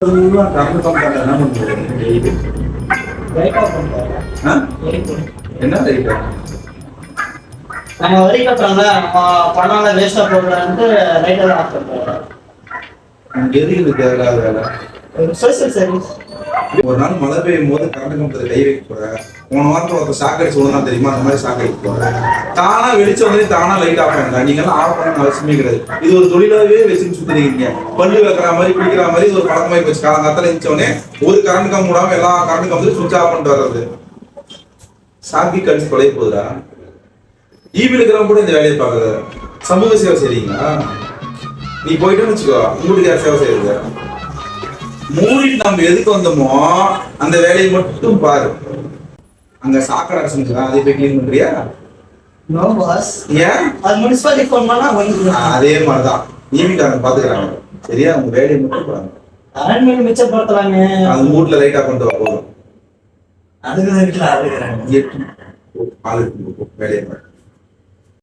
என்ன ரைட்டா நம்ம வரி கட்டுறாங்க பணம் வேஸ்டா போடுறான்ட்டு ரைட்டா தான் ஆஃப் பண்ணுறோம். எதுக்கு தேவையில்லாத வேலை? Social service. ஒரு நாள் மழை பெய்யும் போது கரண்ட் கம்பத்துல கை வைக்க போற போன வாரத்துல ஒருத்தர் சாக்கடை சொல்லலாம் தெரியுமா? அந்த மாதிரி சாக்கடை போற தானா வெளிச்ச வந்து தானா லைட் ஆஃப் பண்ணல. நீங்க எல்லாம் ஆஃப் பண்ண அவசியமே கிடையாது. இது ஒரு தொழிலாவே வச்சு சுத்திருக்கீங்க. பல்லு வைக்கிற மாதிரி குடிக்கிற மாதிரி ஒரு பழக்கமாய் போச்சு. காலங்காலத்துல இருந்துச்சோடனே ஒரு கரண்ட் கம் மூடாம எல்லா கரண்ட் கம்பத்தையும் சுவிட்ச் ஆஃப் பண்ணிட்டு வர்றது சாக்கி கழிச்சு பழைய போகுதா? ஈவில் இருக்கிறவங்க கூட இந்த வேலையை பார்க்குறது சமூக சேவை செய்றீங்களா? நீ போயிட்டு வச்சுக்கோ, உங்களுக்கு யார் சேவை செய்யுது? மூடிட்டு நம்ம எதுக்கு வந்தோமோ அந்த வேலையை மட்டும் பாரு. அங்க சாக்கடை செஞ்சுதான் அதை போய் கிளீன் பண்றியா? No boss. ஏன்? அது முனிசிபாலிட்டி ஃபோன் பண்ணா அதே மாதிரிதான் ஈவிக்காரங்க பாத்துக்கிறாங்க. சரியா? உங்க வேலையை மட்டும் பாருங்க. அரண்மனை மிச்சப்படுத்தலாங்க. அது மூட்ல லைட்டா கொண்டு வா போதும். அதுக்கு வீட்டுல ஆளுகிறாங்க. ஆளு வேலையை பாரு.